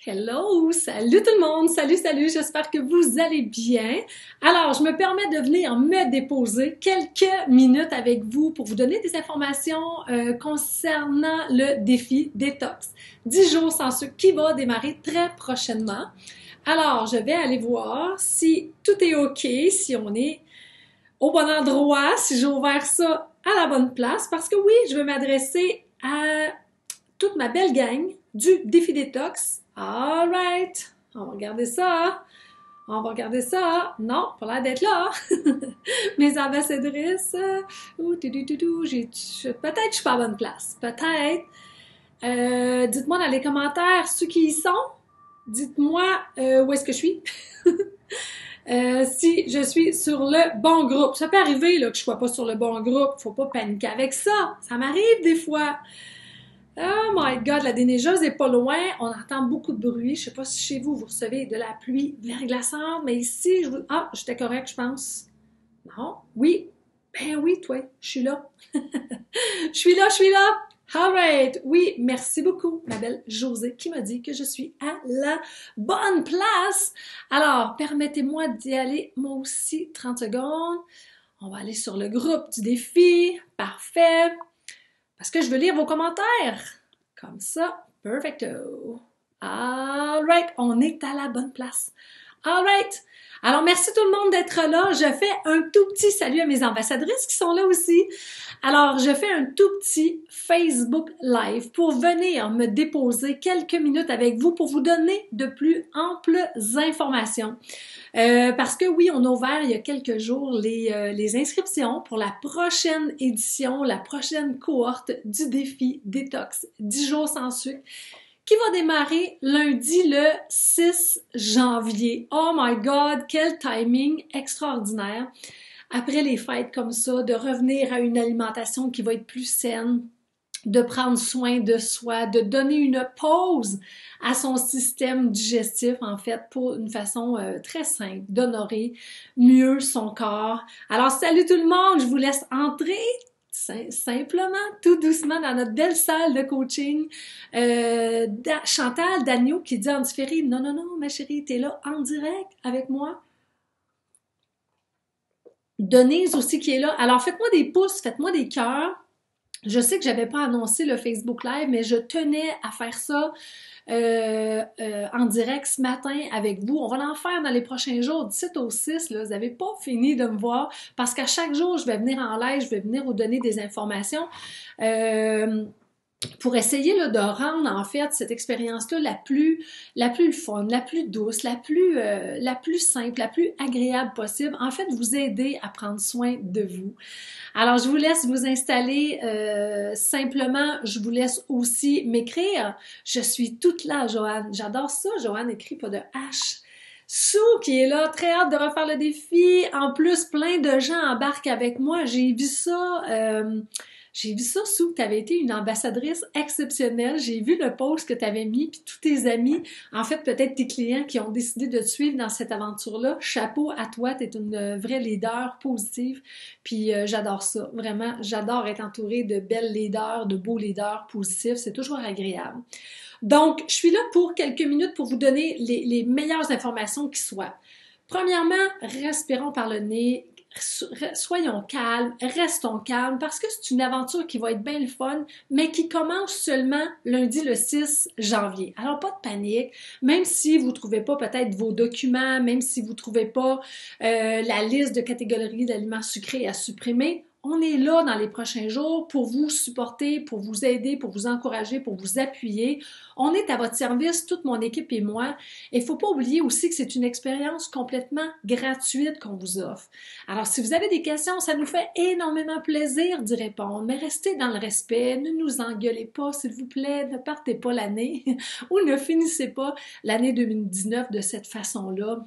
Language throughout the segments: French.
Hello! Salut tout le monde! Salut! J'espère que vous allez bien. Alors, je me permets de venir me déposer quelques minutes avec vous pour vous donner des informations concernant le défi détox. 10 jours sans sucre qui va démarrer très prochainement. Alors, je vais aller voir si tout est OK, si on est au bon endroit, si j'ai ouvert ça à la bonne place, parce que oui, je vais m'adresser à toute ma belle gang du défi détox. All right, on va regarder ça. On va regarder ça. Non, pas l'air d'être là. Mes ambassadrices. Peut-être je suis pas à la bonne place. Peut-être. Dites-moi dans les commentaires ceux qui y sont. Dites-moi où est-ce que je suis. Si je suis sur le bon groupe. Ça peut arriver là, que je sois pas sur le bon groupe. Faut pas paniquer avec ça. Ça m'arrive des fois. Oh my God, la déneigeuse est pas loin. On entend beaucoup de bruit. Je sais pas si chez vous, vous recevez de la pluie verglaçante, mais ici, ah, j'étais correct, je pense. Non? Oui? Ben oui, toi, je suis là. Je suis là. All right. Oui, merci beaucoup, ma belle Josée, qui m'a dit que je suis à la bonne place. Alors, permettez-moi d'y aller, moi aussi, 30 secondes. On va aller sur le groupe du défi. Parfait. Parce que je veux lire vos commentaires. Comme ça. Perfecto. All right. On est à la bonne place. All right. Alors, merci tout le monde d'être là. Je fais un tout petit salut à mes ambassadrices qui sont là aussi. Alors, je fais un tout petit Facebook Live pour venir me déposer quelques minutes avec vous pour vous donner de plus amples informations. Parce que oui, on a ouvert il y a quelques jours les inscriptions pour la prochaine édition, la prochaine cohorte du défi Détox 10 jours sans sucre qui va démarrer lundi le 6 janvier. Oh my God, quel timing extraordinaire! Après les fêtes comme ça, de revenir à une alimentation qui va être plus saine, de prendre soin de soi, de donner une pause à son système digestif, en fait, pour une façon très simple, d'honorer mieux son corps. Alors, salut tout le monde, je vous laisse entrer simplement, tout doucement, dans notre belle salle de coaching. Chantal Dagneau qui dit en différé, non, ma chérie, t'es là en direct avec moi. Denise aussi qui est là. Alors, faites-moi des pouces, faites-moi des cœurs. Je sais que j'avais pas annoncé le Facebook Live, mais je tenais à faire ça en direct ce matin avec vous. On va l'en faire dans les prochains jours, du 7 au 6. Là, vous n'avez pas fini de me voir parce qu'à chaque jour, je vais venir en live, je vais venir vous donner des informations. Pour essayer là, de rendre en fait cette expérience-là la plus fun, la plus douce, la plus simple, la plus agréable possible. En fait, vous aider à prendre soin de vous. Alors, je vous laisse vous installer simplement. Je vous laisse aussi m'écrire. Je suis toute là, Joanne. J'adore ça. Joanne écrit pas de H. Sue qui est là, très hâte de refaire le défi. En plus, plein de gens embarquent avec moi. J'ai vu ça, Sue, que tu avais été une ambassadrice exceptionnelle. J'ai vu le post que tu avais mis, puis tous tes amis, en fait, peut-être tes clients qui ont décidé de te suivre dans cette aventure-là. Chapeau à toi, tu es une vraie leader positive, puis j'adore ça. Vraiment, j'adore être entourée de belles leaders, de beaux leaders positifs. C'est toujours agréable. Donc, je suis là pour quelques minutes pour vous donner les meilleures informations qui soient. Premièrement, respirons par le nez. Soyons calmes, restons calmes, parce que c'est une aventure qui va être bien le fun, mais qui commence seulement lundi le 6 janvier. Alors, pas de panique, même si vous ne trouvez pas peut-être vos documents, même si vous ne trouvez pas la liste de catégories d'aliments sucrés à supprimer, on est là dans les prochains jours pour vous supporter, pour vous aider, pour vous encourager, pour vous appuyer. On est à votre service, toute mon équipe et moi. Et il ne faut pas oublier aussi que c'est une expérience complètement gratuite qu'on vous offre. Alors, si vous avez des questions, ça nous fait énormément plaisir d'y répondre. Mais restez dans le respect, ne nous engueulez pas, s'il vous plaît, ne partez pas l'année ou ne finissez pas l'année 2019 de cette façon-là.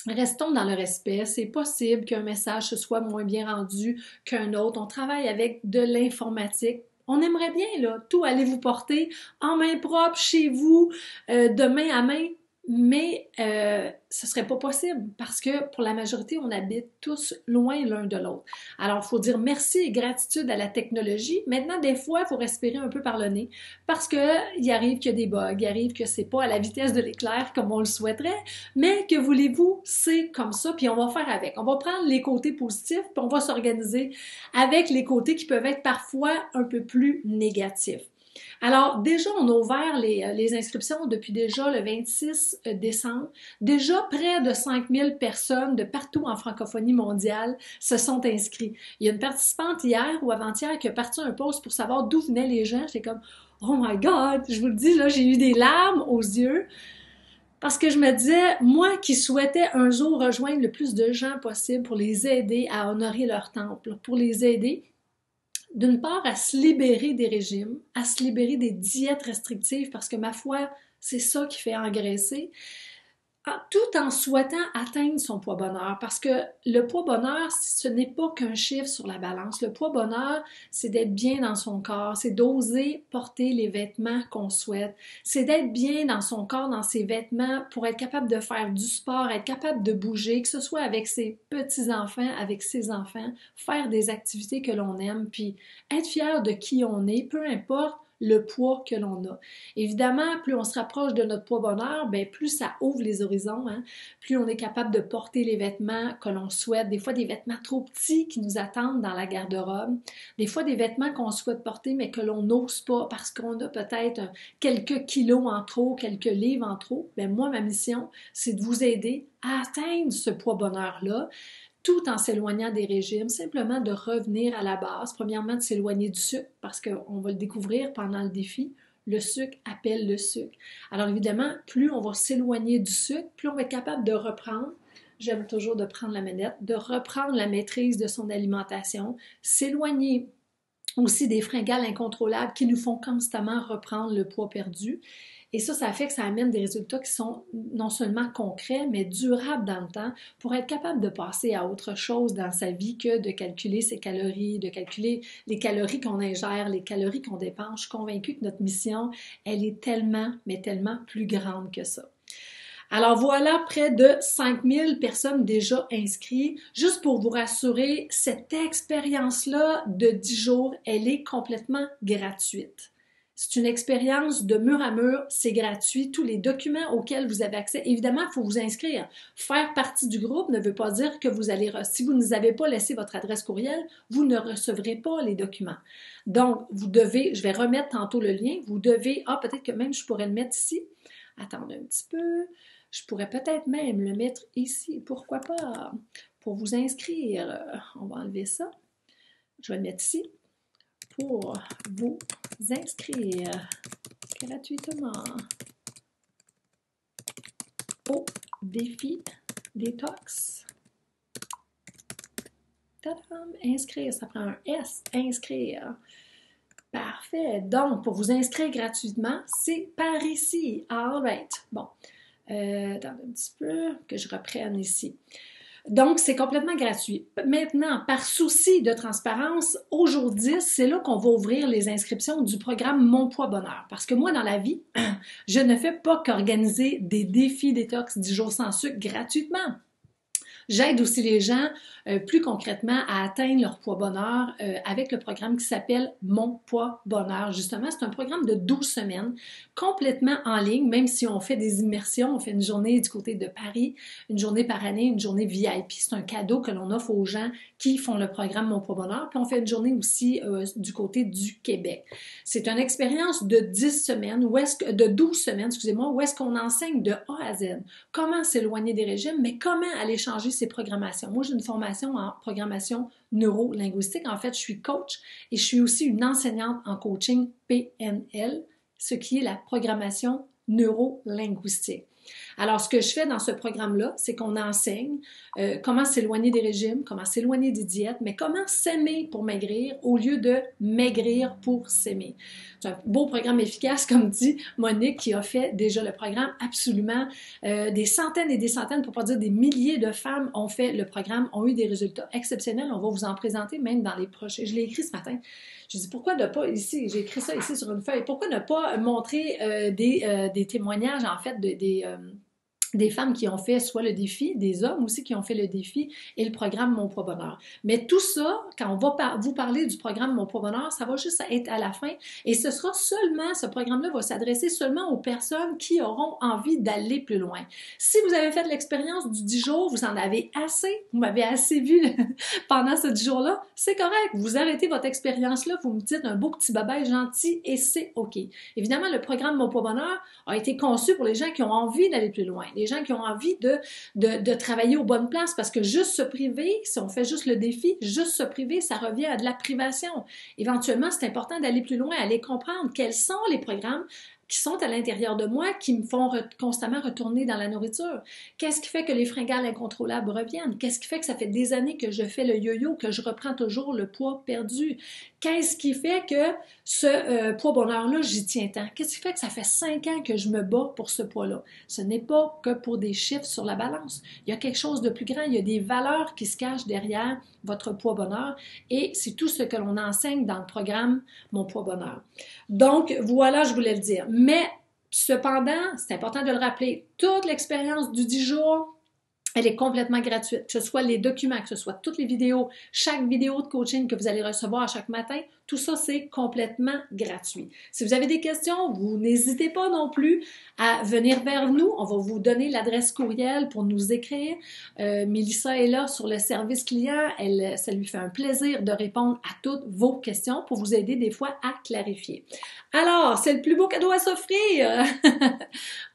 Restons dans le respect. C'est possible qu'un message se soit moins bien rendu qu'un autre. On travaille avec de l'informatique. On aimerait bien, là, tout aller vous porter en main propre chez vous, de main à main. mais ce serait pas possible parce que pour la majorité, on habite tous loin l'un de l'autre. Alors, il faut dire merci et gratitude à la technologie. Maintenant, des fois, il faut respirer un peu par le nez parce que il arrive qu'il y a des bugs, il arrive que c'est pas à la vitesse de l'éclair comme on le souhaiterait, mais que voulez-vous, c'est comme ça, puis on va faire avec. On va prendre les côtés positifs, puis on va s'organiser avec les côtés qui peuvent être parfois un peu plus négatifs. Alors, déjà, on a ouvert les inscriptions depuis déjà le 26 décembre. Déjà, près de 5000 personnes de partout en francophonie mondiale se sont inscrites. Il y a une participante hier ou avant-hier qui a parti un post pour savoir d'où venaient les gens. J'étais comme, oh my God, je vous le dis, là, j'ai eu des larmes aux yeux. Parce que je me disais, moi qui souhaitais un jour rejoindre le plus de gens possible pour les aider à honorer leur temple, pour les aider, d'une part, à se libérer des régimes, à se libérer des diètes restrictives, parce que ma foi, c'est ça qui fait engraisser, tout en souhaitant atteindre son poids bonheur. Parce que le poids bonheur, ce n'est pas qu'un chiffre sur la balance. Le poids bonheur, c'est d'être bien dans son corps, c'est d'oser porter les vêtements qu'on souhaite, c'est d'être bien dans son corps, dans ses vêtements, pour être capable de faire du sport, être capable de bouger, que ce soit avec ses petits-enfants, avec ses enfants, faire des activités que l'on aime, puis être fier de qui on est, peu importe le poids que l'on a. Évidemment, plus on se rapproche de notre poids bonheur, bien, plus ça ouvre les horizons, hein? Plus on est capable de porter les vêtements que l'on souhaite, des fois des vêtements trop petits qui nous attendent dans la garde-robe, des fois des vêtements qu'on souhaite porter mais que l'on n'ose pas parce qu'on a peut-être quelques kilos en trop, quelques livres en trop. Bien, moi, ma mission, c'est de vous aider à atteindre ce poids bonheur-là, tout en s'éloignant des régimes, simplement de revenir à la base. Premièrement, de s'éloigner du sucre, parce qu'on va le découvrir pendant le défi. Le sucre appelle le sucre. Alors évidemment, plus on va s'éloigner du sucre, plus on va être capable de reprendre, j'aime toujours de prendre la manette, de reprendre la maîtrise de son alimentation, s'éloigner aussi des fringales incontrôlables qui nous font constamment reprendre le poids perdu. Et ça fait que ça amène des résultats qui sont non seulement concrets, mais durables dans le temps pour être capable de passer à autre chose dans sa vie que de calculer ses calories, de calculer les calories qu'on ingère, les calories qu'on dépense. Je suis convaincue que notre mission, elle est tellement, mais tellement plus grande que ça. Alors voilà, près de 5000 personnes déjà inscrites. Juste pour vous rassurer, cette expérience-là de 10 jours, elle est complètement gratuite. C'est une expérience de mur à mur, c'est gratuit. Tous les documents auxquels vous avez accès, évidemment, il faut vous inscrire. Faire partie du groupe ne veut pas dire que vous allez, si vous ne nous avez pas laissé votre adresse courriel, vous ne recevrez pas les documents. Donc, vous devez, je vais remettre tantôt le lien, vous devez, peut-être que même je pourrais le mettre ici. Attendez un petit peu. Je pourrais peut-être même le mettre ici. Pourquoi pas? Pour vous inscrire, on va enlever ça. Je vais le mettre ici. Pour vous inscrire gratuitement au défi détox. Tadam! Inscrire, ça prend un S. Inscrire. Parfait. Donc, pour vous inscrire gratuitement, c'est par ici. All right. Bon. Attendez un petit peu que je reprenne ici. Donc, c'est complètement gratuit. Maintenant, par souci de transparence, au jour 10, c'est là qu'on va ouvrir les inscriptions du programme Mon Poids Bonheur. Parce que moi, dans la vie, je ne fais pas qu'organiser des défis détox 10 jours sans sucre gratuitement. J'aide aussi les gens plus concrètement à atteindre leur poids bonheur avec le programme qui s'appelle Mon Poids Bonheur. Justement, c'est un programme de 12 semaines, complètement en ligne, même si on fait des immersions, on fait une journée du côté de Paris, une journée par année, une journée VIP. C'est un cadeau que l'on offre aux gens qui font le programme Mon Poids Bonheur. Puis on fait une journée aussi du côté du Québec. C'est une expérience de 10 semaines, de 12 semaines, excusez-moi, où est-ce qu'on enseigne de A à Z comment s'éloigner des régimes, mais comment aller changer ses programmations. Moi, j'ai une formation en programmation neuro-linguistique. En fait, je suis coach et je suis aussi une enseignante en coaching PNL, ce qui est la programmation neuro-linguistique. Alors, ce que je fais dans ce programme-là, c'est qu'on enseigne comment s'éloigner des régimes, comment s'éloigner des diètes, mais comment s'aimer pour maigrir au lieu de maigrir pour s'aimer. C'est un beau programme efficace, comme dit Monique, qui a fait déjà le programme absolument. Des centaines et des centaines, pour pas dire des milliers de femmes ont fait le programme, ont eu des résultats exceptionnels. On va vous en présenter même dans les prochains. Je l'ai écrit ce matin. J'ai dit, pourquoi ne pas, ici, j'ai écrit ça ici sur une feuille, pourquoi ne pas montrer des témoignages, en fait, des femmes qui ont fait soit le défi, des hommes aussi qui ont fait le défi et le programme Mon Poids Bonheur. Mais tout ça, quand on va vous parler du programme Mon Poids Bonheur, ça va juste être à la fin et ce sera seulement, ce programme-là va s'adresser seulement aux personnes qui auront envie d'aller plus loin. Si vous avez fait l'expérience du 10 jours, vous en avez assez, vous m'avez assez vu pendant ce 10 jours-là, c'est correct. Vous arrêtez votre expérience-là, vous me dites un beau petit babaille gentil et c'est OK. Évidemment, le programme Mon Poids Bonheur a été conçu pour les gens qui ont envie d'aller plus loin. Les gens qui ont envie de travailler aux bonnes places parce que juste se priver, si on fait juste le défi, juste se priver, ça revient à de la privation. Éventuellement, c'est important d'aller plus loin, aller comprendre quels sont les programmes qui sont à l'intérieur de moi, qui me font constamment retourner dans la nourriture. Qu'est-ce qui fait que les fringales incontrôlables reviennent? Qu'est-ce qui fait que ça fait des années que je fais le yo-yo, que je reprends toujours le poids perdu? Qu'est-ce qui fait que ce poids bonheur-là, j'y tiens tant? Qu'est-ce qui fait que ça fait 5 ans que je me bats pour ce poids-là? Ce n'est pas que pour des chiffres sur la balance. Il y a quelque chose de plus grand, il y a des valeurs qui se cachent derrière votre poids bonheur et c'est tout ce que l'on enseigne dans le programme Mon Poids Bonheur. Donc, voilà, je voulais le dire. Mais, cependant, c'est important de le rappeler, toute l'expérience du 10 jours, elle est complètement gratuite, que ce soit les documents, que ce soit toutes les vidéos, chaque vidéo de coaching que vous allez recevoir chaque matin, tout ça, c'est complètement gratuit. Si vous avez des questions, vous n'hésitez pas non plus à venir vers nous. On va vous donner l'adresse courriel pour nous écrire. Mélissa est là sur le service client. Ça lui fait un plaisir de répondre à toutes vos questions pour vous aider des fois à clarifier. Alors, c'est le plus beau cadeau à s'offrir!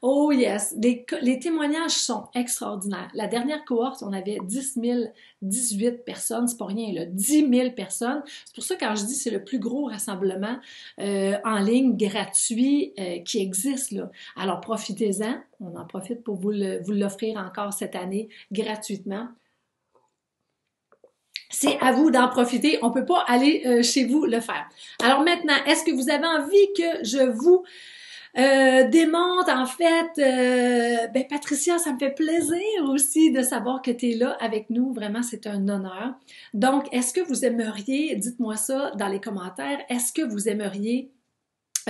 Oh yes! Les témoignages sont extraordinaires. La dernière cohorte, on avait 18 personnes, c'est pas rien, là, 10 000 personnes. C'est pour ça quand je dis c'est le plus gros rassemblement en ligne gratuit qui existe, là. Alors profitez-en, on en profite pour vous l'offrir encore cette année gratuitement. C'est à vous d'en profiter. On ne peut pas aller chez vous le faire. Alors maintenant, est-ce que vous avez envie que je vous démontre en fait, Patricia, ça me fait plaisir aussi de savoir que tu es là avec nous. Vraiment, c'est un honneur. Donc, est-ce que vous aimeriez, dites-moi ça dans les commentaires, est-ce que vous aimeriez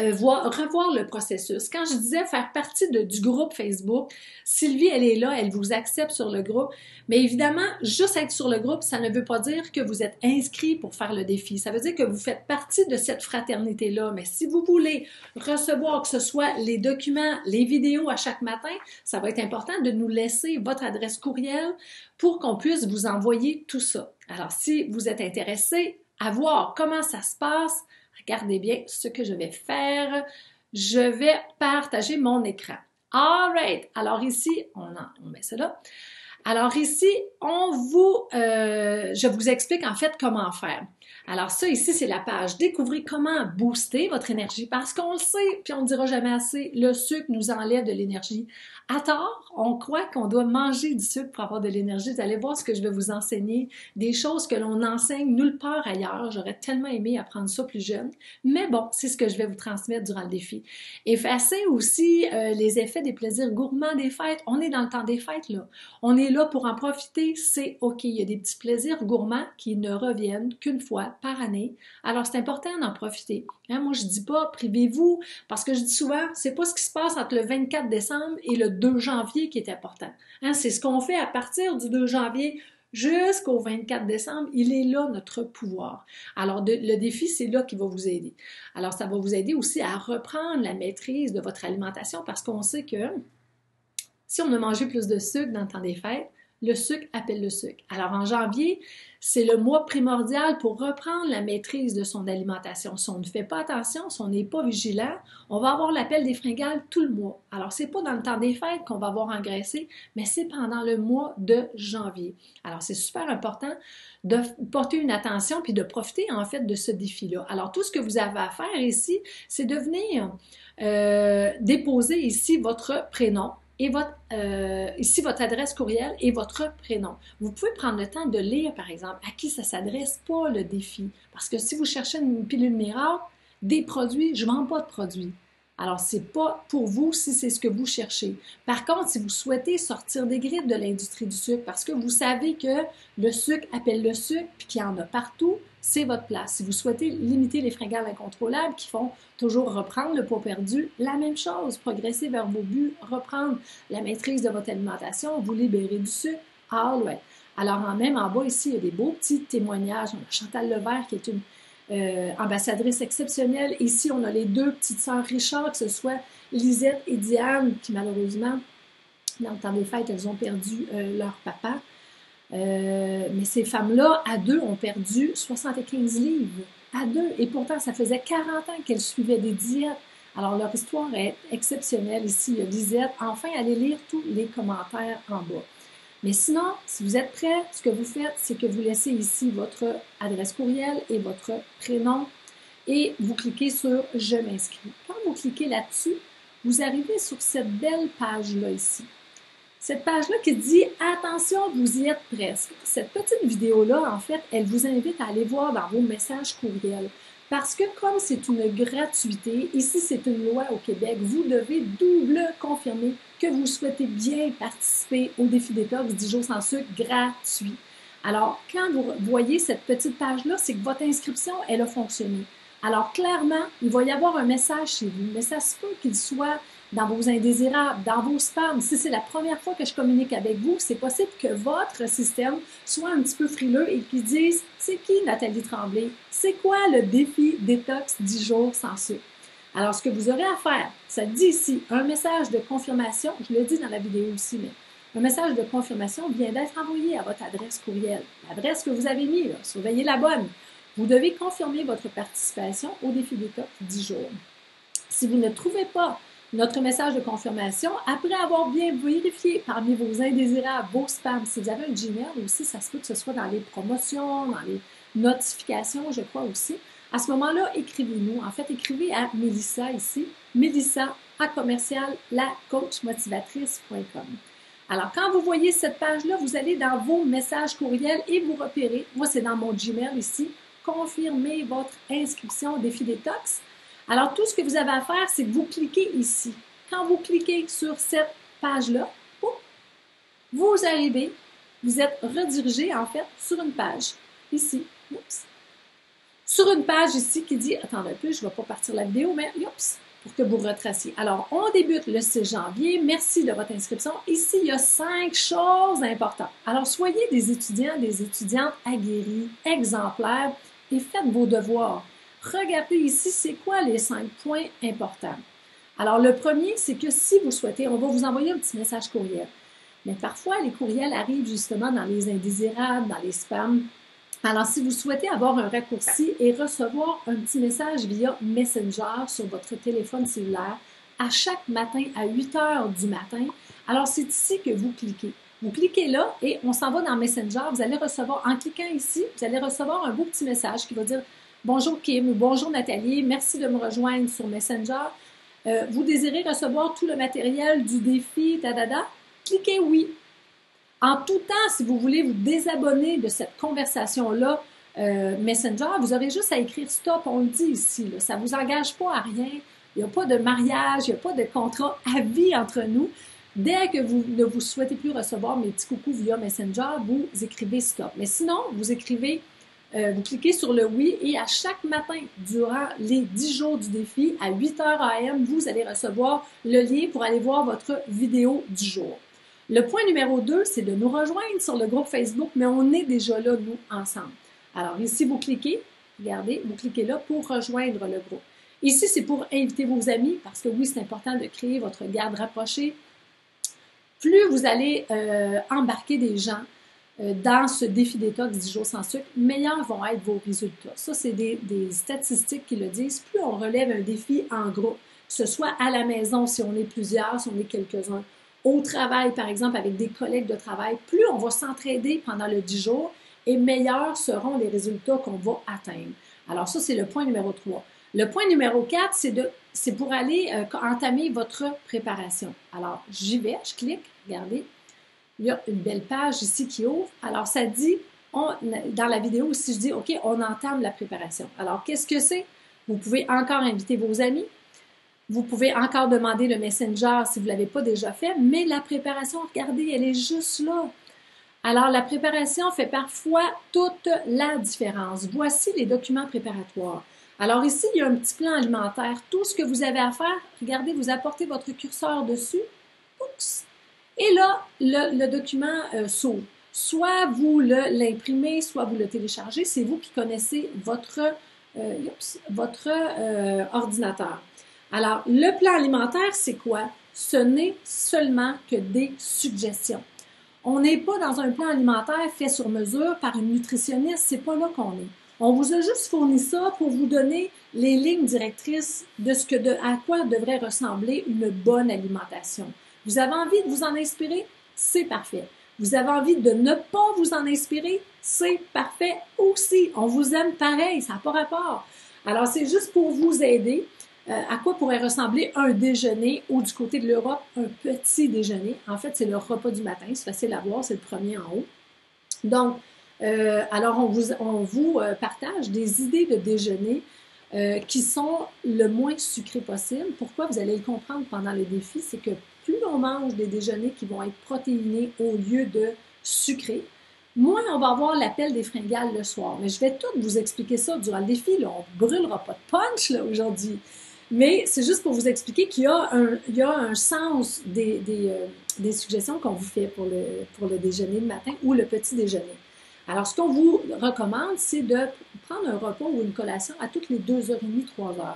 revoir le processus. Quand je disais faire partie du groupe Facebook, Sylvie, elle est là, elle vous accepte sur le groupe, mais évidemment, juste être sur le groupe, ça ne veut pas dire que vous êtes inscrit pour faire le défi. Ça veut dire que vous faites partie de cette fraternité-là, mais si vous voulez recevoir que ce soit les documents, les vidéos à chaque matin, ça va être important de nous laisser votre adresse courriel pour qu'on puisse vous envoyer tout ça. Alors, si vous êtes intéressé à voir comment ça se passe, regardez bien ce que je vais faire. Je vais partager mon écran. All right. Alors ici, on met ça là. Alors ici, je vous explique en fait comment faire. Alors ça ici, c'est la page « Découvrez comment booster votre énergie » parce qu'on le sait, puis on ne dira jamais assez, le sucre nous enlève de l'énergie. À tort, on croit qu'on doit manger du sucre pour avoir de l'énergie. Vous allez voir ce que je vais vous enseigner, des choses que l'on enseigne nulle part ailleurs. J'aurais tellement aimé apprendre ça plus jeune, mais bon, c'est ce que je vais vous transmettre durant le défi. Effacer aussi les effets des plaisirs gourmands des fêtes. On est dans le temps des fêtes, là. On est là pour en profiter, c'est OK. Il y a des petits plaisirs gourmands qui ne reviennent qu'une fois par année. Alors, c'est important d'en profiter. Hein, moi, je dis pas privez-vous, parce que je dis souvent, c'est pas ce qui se passe entre le 24 décembre et le 2 janvier qui est important. Hein, c'est ce qu'on fait à partir du 2 janvier jusqu'au 24 décembre. Il est là notre pouvoir. Alors, le défi, c'est là qui va vous aider. Alors, ça va vous aider aussi à reprendre la maîtrise de votre alimentation parce qu'on sait que si on a mangé plus de sucre dans le temps des fêtes, le sucre appelle le sucre. Alors, en janvier, c'est le mois primordial pour reprendre la maîtrise de son alimentation. Si on ne fait pas attention, si on n'est pas vigilant, on va avoir l'appel des fringales tout le mois. Alors, c'est pas dans le temps des fêtes qu'on va avoir engraissé, mais c'est pendant le mois de janvier. Alors, c'est super important de porter une attention puis de profiter en fait de ce défi-là. Alors, tout ce que vous avez à faire ici, c'est de venir déposer ici votre prénom, et ici votre adresse courriel et votre prénom. Vous pouvez prendre le temps de lire, par exemple, à qui ça s'adresse pas le défi. Parce que si vous cherchez une pilule miracle, des produits, je ne vends pas de produits. Alors, c'est pas pour vous si c'est ce que vous cherchez. Par contre, si vous souhaitez sortir des grippes de l'industrie du sucre, parce que vous savez que le sucre appelle le sucre, puis qu'il y en a partout, c'est votre place. Si vous souhaitez limiter les fringales incontrôlables qui font toujours reprendre le poids perdu, la même chose, progresser vers vos buts, reprendre la maîtrise de votre alimentation, vous libérer du sucre, all right. Alors, même en bas ici, il y a des beaux petits témoignages. On a Chantal Levert qui est une ambassadrice exceptionnelle. Ici, on a les deux petites sœurs Richard, que ce soit Lisette et Diane, qui malheureusement, dans le temps des fêtes, elles ont perdu leur papa. Mais ces femmes-là, à deux, ont perdu 75 livres. À deux. Et pourtant, ça faisait 40 ans qu'elles suivaient des diètes. Alors, leur histoire est exceptionnelle. Ici, il y a Lisette. Enfin, allez lire tous les commentaires en bas. Mais sinon, si vous êtes prêts, ce que vous faites, c'est que vous laissez ici votre adresse courriel et votre prénom et vous cliquez sur « Je m'inscris ». Quand vous cliquez là-dessus, vous arrivez sur cette belle page-là ici. Cette page-là qui dit « Attention, vous y êtes presque ». Cette petite vidéo-là, en fait, elle vous invite à aller voir dans vos messages courriels. Parce que comme c'est une gratuité, ici c'est une loi au Québec, vous devez double confirmer que vous souhaitez bien participer au défi détox 10 jours sans sucre gratuit. Alors, quand vous voyez cette petite page-là, c'est que votre inscription, elle a fonctionné. Alors, clairement, il va y avoir un message chez vous, mais ça se peut qu'il soit dans vos indésirables, dans vos spams. Si c'est la première fois que je communique avec vous, c'est possible que votre système soit un petit peu frileux et qu'il dise « C'est qui Nathalie Tremblay? C'est quoi le défi détox 10 jours sans sucre? » Alors, ce que vous aurez à faire, ça dit ici un message de confirmation, je le dis dans la vidéo aussi, mais un message de confirmation vient d'être envoyé à votre adresse courriel. L'adresse que vous avez mise, surveillez la bonne. Vous devez confirmer votre participation au défi détox 10 jours. Si vous ne trouvez pas notre message de confirmation, après avoir bien vérifié parmi vos indésirables, vos spams, si vous avez un Gmail aussi, ça se peut que ce soit dans les promotions, dans les notifications, je crois aussi. À ce moment-là, écrivez-nous. En fait, écrivez à Mélissa ici, melissa@lacoachmotivatrice.com. Alors, quand vous voyez cette page-là, vous allez dans vos messages courriels et vous repérez, moi c'est dans mon Gmail ici, confirmez votre inscription au défi détox. Alors, tout ce que vous avez à faire, c'est que vous cliquez ici. Quand vous cliquez sur cette page-là, vous arrivez, vous êtes redirigé en fait sur une page ici. Oups. Sur une page ici qui dit, attendez un peu, je ne vais pas partir la vidéo, mais oups, pour que vous retraciez. Alors, on débute le 6 janvier. Merci de votre inscription. Ici, il y a 5 choses importantes. Alors, soyez des étudiants, des étudiantes aguerris, exemplaires et faites vos devoirs. Regardez ici, c'est quoi les 5 points importants. Alors, le premier, c'est que si vous souhaitez, on va vous envoyer un petit message courriel. Mais parfois, les courriels arrivent justement dans les indésirables, dans les spams. Alors, si vous souhaitez avoir un raccourci et recevoir un petit message via Messenger sur votre téléphone cellulaire à chaque matin à 8 heures du matin, alors c'est ici que vous cliquez. Vous cliquez là et on s'en va dans Messenger. Vous allez recevoir, en cliquant ici, vous allez recevoir un beau petit message qui va dire « Bonjour Kim » ou « Bonjour Nathalie, merci de me rejoindre sur Messenger. Vous désirez recevoir tout le matériel du défi, tadada? » Cliquez « Oui ». En tout temps, si vous voulez vous désabonner de cette conversation-là, Messenger, vous aurez juste à écrire « Stop », on le dit ici. Là, ça ne vous engage pas à rien. Il n'y a pas de mariage, il n'y a pas de contrat à vie entre nous. Dès que vous ne vous souhaitez plus recevoir mes petits coucous via Messenger, vous écrivez « Stop ». Mais sinon, vous écrivez, vous cliquez sur le « Oui » et à chaque matin, durant les 10 jours du défi, à 8 h AM, vous allez recevoir le lien pour aller voir votre vidéo du jour. Le point numéro 2, c'est de nous rejoindre sur le groupe Facebook, mais on est déjà là, nous, ensemble. Alors ici, vous cliquez, regardez, vous cliquez là pour rejoindre le groupe. Ici, c'est pour inviter vos amis, parce que oui, c'est important de créer votre garde rapprochée. Plus vous allez embarquer des gens dans ce défi détox 10 jours sans sucre, meilleurs vont être vos résultats. Ça, c'est des statistiques qui le disent. Plus on relève un défi en groupe, que ce soit à la maison, si on est plusieurs, si on est quelques-uns, au travail, par exemple, avec des collègues de travail, plus on va s'entraider pendant le 10 jours et meilleurs seront les résultats qu'on va atteindre. Alors ça, c'est le point numéro 3. Le point numéro 4, c'est pour aller entamer votre préparation. Alors, j'y vais, je clique, regardez, il y a une belle page ici qui ouvre. Alors, ça dit, dans la vidéo, si je dis, OK, on entame la préparation. Alors, qu'est-ce que c'est? Vous pouvez encore inviter vos amis. Vous pouvez encore demander le Messenger si vous ne l'avez pas déjà fait, mais la préparation, regardez, elle est juste là. Alors, la préparation fait parfois toute la différence. Voici les documents préparatoires. Alors ici, il y a un petit plan alimentaire. Tout ce que vous avez à faire, regardez, vous apportez votre curseur dessus. Oups! Et là, le document s'ouvre. Soit vous l'imprimez, soit vous le téléchargez. C'est vous qui connaissez votre ordinateur. Alors, le plan alimentaire, c'est quoi? Ce n'est seulement que des suggestions. On n'est pas dans un plan alimentaire fait sur mesure par une nutritionniste, c'est pas là qu'on est. On vous a juste fourni ça pour vous donner les lignes directrices à quoi devrait ressembler une bonne alimentation. Vous avez envie de vous en inspirer? C'est parfait. Vous avez envie de ne pas vous en inspirer? C'est parfait aussi. On vous aime pareil, ça n'a pas rapport. Alors, c'est juste pour vous aider. À quoi pourrait ressembler un déjeuner ou du côté de l'Europe, un petit déjeuner. En fait, c'est le repas du matin, c'est facile à voir, c'est le premier en haut. Donc, alors on vous partage des idées de déjeuner qui sont le moins sucrées possible. Pourquoi? Vous allez le comprendre pendant le défi, c'est que plus on mange des déjeuners qui vont être protéinés au lieu de sucrés, moins on va avoir l'appel des fringales le soir. Mais je vais tout vous expliquer ça durant le défi. Là. On ne brûlera pas de punch aujourd'hui. Mais c'est juste pour vous expliquer qu'il y a un sens des suggestions qu'on vous fait pour le déjeuner le matin ou le petit déjeuner. Alors, ce qu'on vous recommande, c'est de prendre un repas ou une collation à toutes les 2h30, 3h.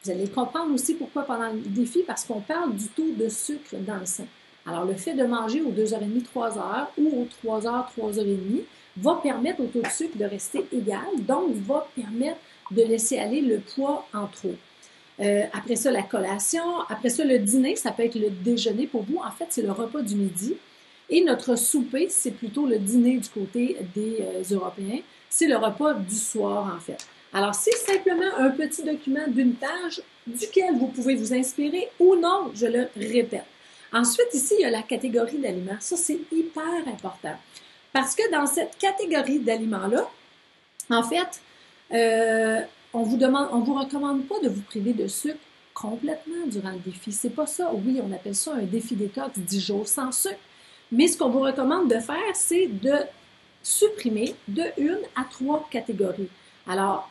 Vous allez comprendre aussi pourquoi pendant le défi, parce qu'on parle du taux de sucre dans le sang. Alors, le fait de manger aux 2h30, 3h ou aux 3h, 3h30 va permettre au taux de sucre de rester égal, donc va permettre de laisser aller le poids en trop. Après ça, la collation. Après ça, le dîner, ça peut être le déjeuner pour vous. En fait, c'est le repas du midi. Et notre souper, c'est plutôt le dîner du côté des Européens. C'est le repas du soir, en fait. Alors, c'est simplement un petit document d'une page duquel vous pouvez vous inspirer ou non, je le répète. Ensuite, ici, il y a la catégorie d'aliments. Ça, c'est hyper important. Parce que dans cette catégorie d'aliments-là, en fait, on vous recommande pas de vous priver de sucre complètement durant le défi. C'est pas ça. Oui, on appelle ça un défi détox 10 jours sans sucre. Mais ce qu'on vous recommande de faire, c'est de supprimer de 1 à 3 catégories. Alors,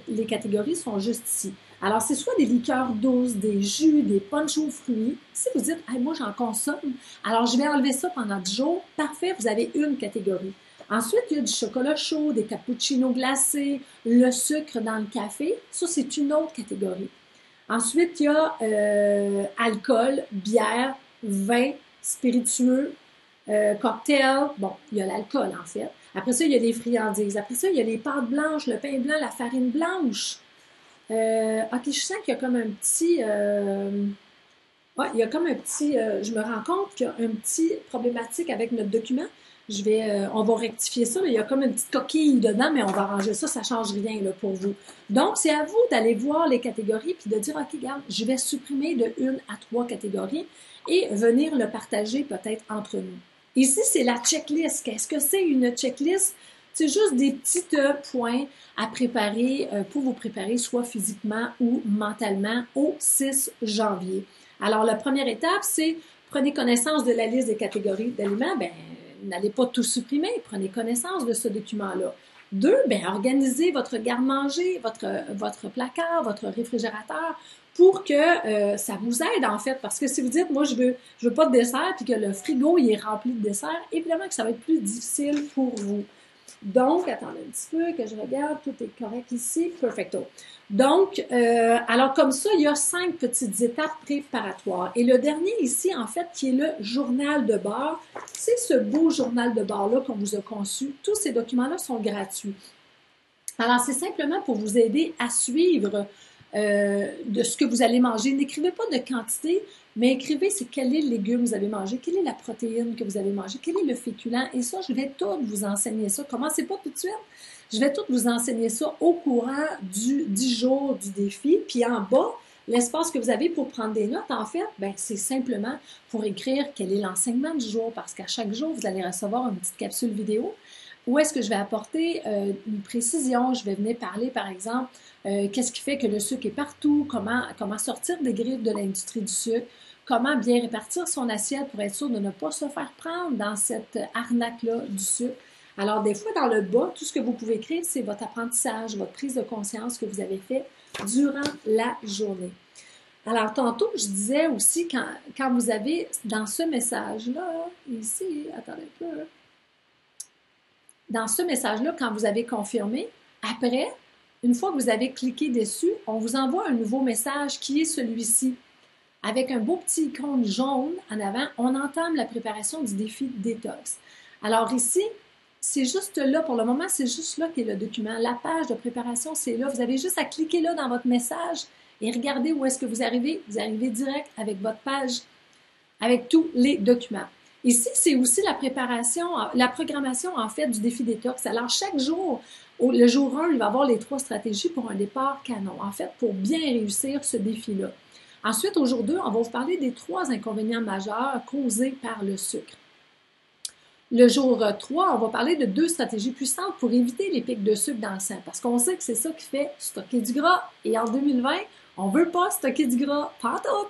les catégories sont juste ici. Alors, c'est soit des liqueurs douces, des jus, des punchs aux fruits. Si vous dites, hey, moi, j'en consomme, alors je vais enlever ça pendant 10 jours, parfait, vous avez une catégorie. Ensuite, il y a du chocolat chaud, des cappuccinos glacés, le sucre dans le café. Ça, c'est une autre catégorie. Ensuite, il y a alcool, bière, vin, spiritueux, cocktail. Bon, il y a l'alcool, en fait. Après ça, il y a les friandises. Après ça, il y a les pâtes blanches, le pain blanc, la farine blanche. Ok, je sens qu'il y a comme un petit... ouais, il y a comme un petit... je me rends compte qu'il y a un petit problématique avec notre document. On va rectifier ça. Là. Il y a comme une petite coquille dedans, mais on va arranger ça. Ça ne change rien là, pour vous. Donc, c'est à vous d'aller voir les catégories puis de dire, OK, regarde, je vais supprimer de 1 à 3 catégories et venir le partager peut-être entre nous. Ici, c'est la checklist. Qu'est-ce que c'est une checklist? C'est juste des petits points à préparer pour vous préparer soit physiquement ou mentalement au 6 janvier. Alors, la première étape, c'est prenez connaissance de la liste des catégories d'aliments. Ben, n'allez pas tout supprimer, prenez connaissance de ce document-là. 2, bien, organisez votre garde-manger, votre placard, votre réfrigérateur pour que ça vous aide, en fait. Parce que si vous dites, moi, je veux pas de dessert, puis que le frigo, il est rempli de dessert, évidemment que ça va être plus difficile pour vous. Donc, attendez un petit peu que je regarde, tout est correct ici, perfecto. Donc, alors comme ça, il y a 5 petites étapes préparatoires. Et le dernier ici, en fait, qui est le journal de bord, c'est ce beau journal de bord-là qu'on vous a conçu. Tous ces documents-là sont gratuits. Alors, c'est simplement pour vous aider à suivre de ce que vous allez manger. N'écrivez pas de quantité, mais écrivez c'est quel est le légume vous avez mangé, quelle est la protéine que vous avez mangé, quel est le féculent. Et ça, je vais tout vous enseigner ça. Commencez pas tout de suite. Je vais tout vous enseigner ça au courant du 10 jours du défi. Puis en bas, l'espace que vous avez pour prendre des notes, en fait, ben, c'est simplement pour écrire quel est l'enseignement du jour, parce qu'à chaque jour, vous allez recevoir une petite capsule vidéo où est-ce que je vais apporter une précision. Je vais venir parler, par exemple, qu'est-ce qui fait que le sucre est partout, comment sortir des griffes de l'industrie du sucre, comment bien répartir son assiette pour être sûr de ne pas se faire prendre dans cette arnaque-là du sucre. Alors, des fois, dans le bas, tout ce que vous pouvez écrire, c'est votre apprentissage, votre prise de conscience que vous avez fait durant la journée. Alors, tantôt, je disais aussi, quand vous avez dans ce message-là, ici, attendez un peu, dans ce message-là, quand vous avez confirmé, après, une fois que vous avez cliqué dessus, on vous envoie un nouveau message qui est celui-ci. Avec un beau petit icône jaune en avant, on entame la préparation du défi détox. Alors ici, c'est juste là, pour le moment, c'est juste là qu'est le document. La page de préparation, c'est là. Vous avez juste à cliquer là dans votre message et regardez où est-ce que vous arrivez. Vous arrivez direct avec votre page, avec tous les documents. Ici, c'est aussi la préparation, la programmation, en fait, du défi détox. Alors, chaque jour, le jour 1, il va y avoir les 3 stratégies pour un départ canon, en fait, pour bien réussir ce défi-là. Ensuite, au jour 2, on va vous parler des 3 inconvénients majeurs causés par le sucre. Le jour 3, on va parler de 2 stratégies puissantes pour éviter les pics de sucre dans le sang, parce qu'on sait que c'est ça qui fait stocker du gras. Et en 2020, on ne veut pas stocker du gras, pas tout.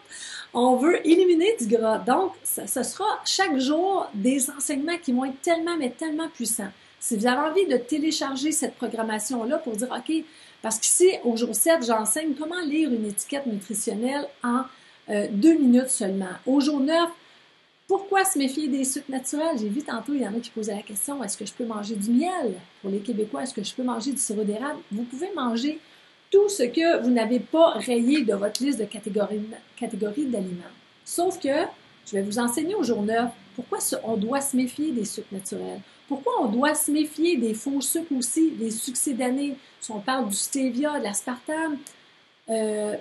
On veut éliminer du gras. Donc, ce sera chaque jour des enseignements qui vont être tellement, mais tellement puissants. Si vous avez envie de télécharger cette programmation-là pour dire, OK, parce qu'ici, au jour 7, j'enseigne comment lire une étiquette nutritionnelle en 2 minutes seulement. Au jour 9, pourquoi se méfier des sucres naturels? J'ai vu tantôt, il y en a qui posaient la question, est-ce que je peux manger du miel? Pour les Québécois, est-ce que je peux manger du sirop d'érable? Vous pouvez manger tout ce que vous n'avez pas rayé de votre liste de catégories d'aliments. Sauf que, je vais vous enseigner au jour 9, pourquoi on doit se méfier des sucres naturels. Pourquoi on doit se méfier des faux sucres aussi, des succédanés. Si on parle du stevia, de l'aspartame,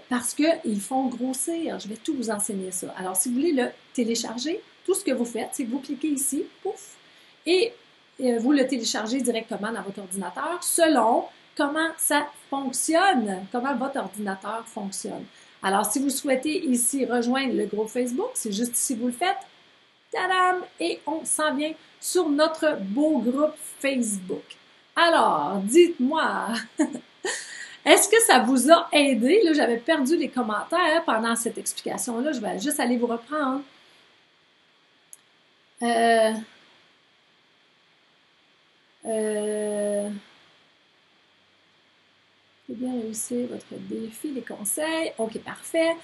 parce qu'ils font grossir. Je vais tout vous enseigner ça. Alors, si vous voulez le télécharger, tout ce que vous faites, c'est que vous cliquez ici, pouf, et vous le téléchargez directement dans votre ordinateur selon comment ça fonctionne, comment votre ordinateur fonctionne. Alors, si vous souhaitez ici rejoindre le groupe Facebook, c'est juste ici vous le faites, tadam, et on s'en vient sur notre beau groupe Facebook. Alors, dites-moi, est-ce que ça vous a aidé? Là, j'avais perdu les commentaires pendant cette explication-là. Je vais juste aller vous reprendre. Bien réussir votre défi, les conseils. OK, parfait.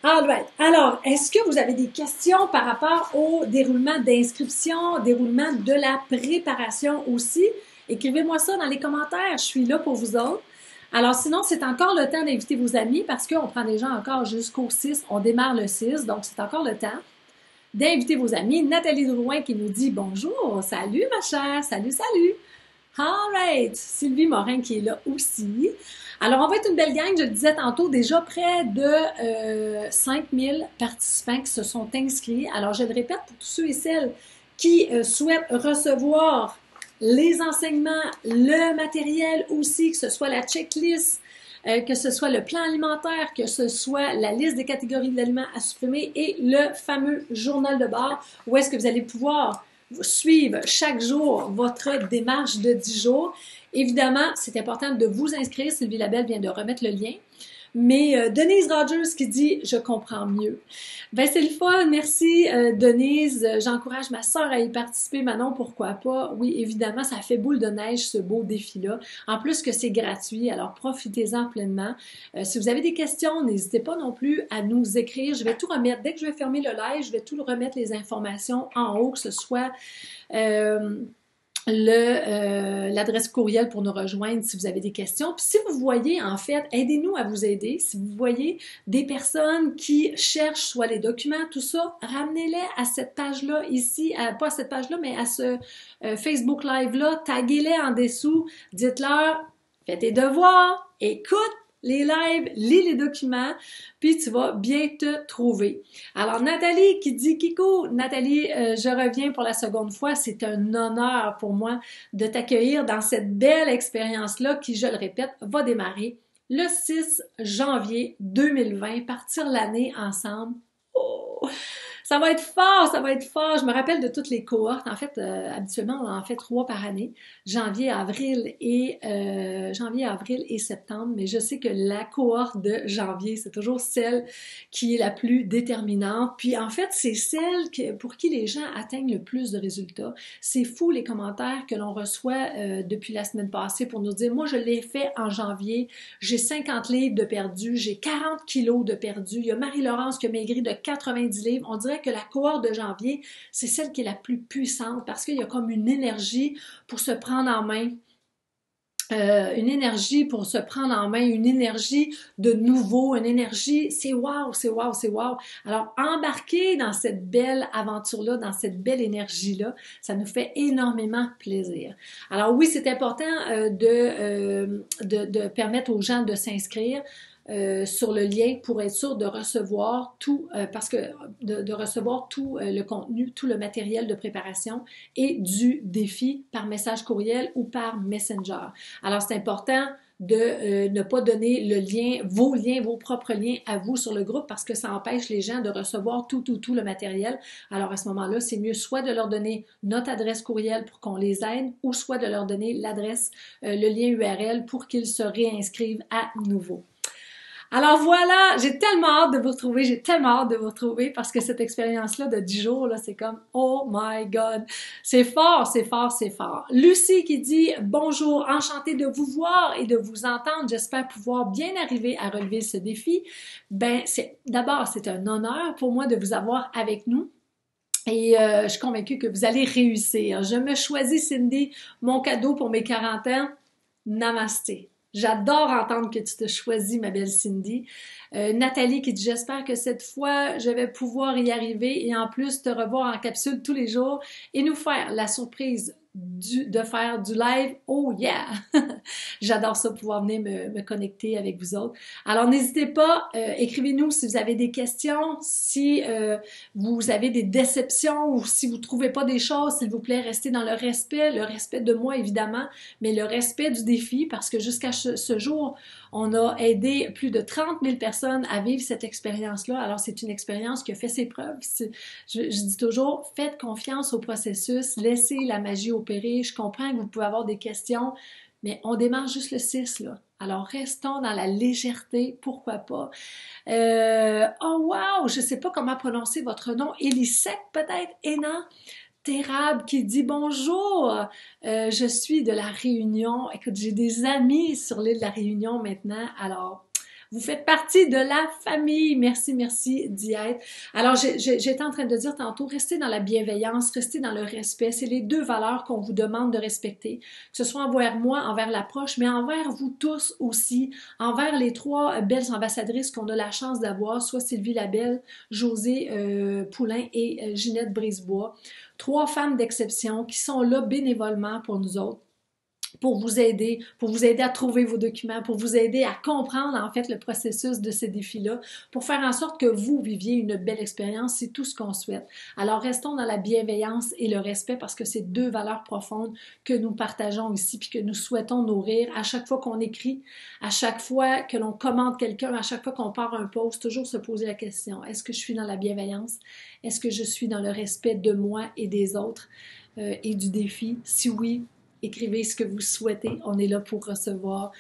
Alright. Alors, est-ce que vous avez des questions par rapport au déroulement d'inscription, déroulement de la préparation aussi? Écrivez-moi ça dans les commentaires. Je suis là pour vous autres. Alors, sinon, c'est encore le temps d'inviter vos amis parce qu'on prend des gens encore jusqu'au 6. On démarre le 6, donc c'est encore le temps d'inviter vos amis. Nathalie Drouin qui nous dit bonjour. Salut, ma chère. Salut, salut. All right. Sylvie Morin qui est là aussi. Alors, on va être une belle gang. Je le disais tantôt, déjà près de 5000 participants qui se sont inscrits. Alors, je le répète pour tous ceux et celles qui souhaitent recevoir les enseignements, le matériel aussi, que ce soit la checklist, que ce soit le plan alimentaire, que ce soit la liste des catégories d'aliments à supprimer et le fameux journal de bord où est-ce que vous allez pouvoir suivre chaque jour votre démarche de 10 jours. Évidemment, c'est important de vous inscrire. Sylvie Labelle vient de remettre le lien. Mais Denise Rogers qui dit « Je comprends mieux ». Ben c'est le fun, merci Denise. J'encourage ma sœur à y participer. Manon, pourquoi pas? Oui, évidemment, ça fait boule de neige ce beau défi-là. En plus que c'est gratuit, alors profitez-en pleinement. Si vous avez des questions, n'hésitez pas non plus à nous écrire. Je vais tout remettre. Dès que je vais fermer le live, je vais tout remettre les informations en haut, que ce soit l'adresse courriel pour nous rejoindre si vous avez des questions. Puis si vous voyez, en fait, aidez-nous à vous aider. Si vous voyez des personnes qui cherchent soit les documents, tout ça, ramenez-les à cette page-là ici, pas à cette page-là, mais à ce Facebook Live-là, taguez-les en dessous, dites-leur, fais tes devoirs, écoute les lives, lis les documents, puis tu vas bien te trouver. Alors, Nathalie qui dit « Kiko, Nathalie, je reviens pour la seconde fois. C'est un honneur pour moi de t'accueillir dans cette belle expérience-là qui, je le répète, va démarrer le 6 janvier 2020, partir l'année ensemble. Oh! Ça va être fort, ça va être fort. Je me rappelle de toutes les cohortes. En fait, habituellement, on en fait 3 par année, janvier, avril et septembre. Mais je sais que la cohorte de janvier, c'est toujours celle qui est la plus déterminante. Puis en fait, c'est celle pour qui les gens atteignent le plus de résultats. C'est fou les commentaires que l'on reçoit depuis la semaine passée pour nous dire, moi je l'ai fait en janvier, j'ai 50 livres de perdu, j'ai 40 kilos de perdu. Il y a Marie-Laurence qui a maigri de 90 livres. On dirait que la cohorte de janvier, c'est celle qui est la plus puissante parce qu'il y a comme une énergie pour se prendre en main. Une énergie pour se prendre en main, une énergie de nouveau, une énergie, c'est wow, c'est wow, c'est wow. Alors, embarquer dans cette belle aventure-là, dans cette belle énergie-là, ça nous fait énormément plaisir. Alors oui, c'est important de permettre aux gens de s'inscrire. Sur le lien pour être sûr de recevoir tout, parce que de recevoir tout le contenu, tout le matériel de préparation et du défi par message courriel ou par Messenger. Alors, c'est important de ne pas donner le lien, vos propres liens à vous sur le groupe parce que ça empêche les gens de recevoir tout le matériel. Alors, à ce moment-là, c'est mieux soit de leur donner notre adresse courriel pour qu'on les aide ou soit de leur donner l'adresse, le lien URL pour qu'ils se réinscrivent à nouveau. Alors voilà, j'ai tellement hâte de vous retrouver, parce que cette expérience-là de 10 jours, là, c'est comme, oh my God, c'est fort, c'est fort, c'est fort. Lucie qui dit, bonjour, enchantée de vous voir et de vous entendre, j'espère pouvoir bien arriver à relever ce défi. Ben, d'abord, c'est un honneur pour moi de vous avoir avec nous. Et je suis convaincue que vous allez réussir. Je me choisis, Cindy, mon cadeau pour mes 40 ans. Namasté. J'adore entendre que tu te choisis, ma belle Cindy. Nathalie qui dit « J'espère que cette fois, je vais pouvoir y arriver et en plus te revoir en capsule tous les jours et nous faire la surprise de faire du live. Oh yeah! J'adore ça, pouvoir venir me connecter avec vous autres. Alors, n'hésitez pas, écrivez-nous si vous avez des questions, si vous avez des déceptions ou si vous trouvez pas des choses, s'il vous plaît, restez dans le respect de moi, évidemment, mais le respect du défi, parce que jusqu'à ce jour, on a aidé plus de 30 000 personnes à vivre cette expérience-là. Alors, c'est une expérience qui a fait ses preuves. Je dis toujours, faites confiance au processus, laissez la magie opérer. Je comprends que vous pouvez avoir des questions, mais on démarre juste le 6, là. Alors, restons dans la légèreté, pourquoi pas. Oh wow, je sais pas comment prononcer votre nom. Elisec, peut-être, Ena? Terrable qui dit bonjour, je suis de la Réunion. Écoute, j'ai des amis sur l'île de la Réunion maintenant, alors vous faites partie de la famille. Merci, merci d'y être. Alors, j'étais en train de dire tantôt, restez dans la bienveillance, restez dans le respect. C'est les 2 valeurs qu'on vous demande de respecter, que ce soit envers moi, envers l'approche, mais envers vous tous aussi, envers les 3 belles ambassadrices qu'on a la chance d'avoir, soit Sylvie Labelle, Josée Poulain et Ginette Brisebois. 3 femmes d'exception qui sont là bénévolement pour nous autres, pour vous aider à trouver vos documents, pour vous aider à comprendre en fait le processus de ces défis-là, pour faire en sorte que vous viviez une belle expérience, c'est tout ce qu'on souhaite. Alors restons dans la bienveillance et le respect parce que c'est 2 valeurs profondes que nous partageons ici puis que nous souhaitons nourrir à chaque fois qu'on écrit, à chaque fois que l'on commente quelqu'un, à chaque fois qu'on part un post, toujours se poser la question, est-ce que je suis dans la bienveillance? Est-ce que je suis dans le respect de moi et des autres et du défi? Si oui, écrivez ce que vous souhaitez. On est là pour recevoir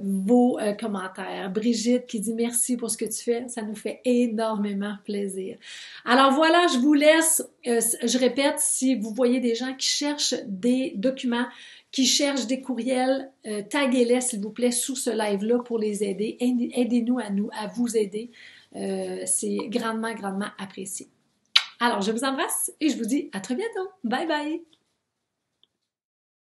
vos commentaires. Brigitte qui dit merci pour ce que tu fais. Ça nous fait énormément plaisir. Alors voilà, je vous laisse. Je répète, si vous voyez des gens qui cherchent des documents, qui cherchent des courriels, taguez-les s'il vous plaît sous ce live-là pour les aider. Aidez-nous à vous aider. C'est grandement, grandement apprécié. Alors, je vous embrasse et je vous dis à très bientôt. Bye bye!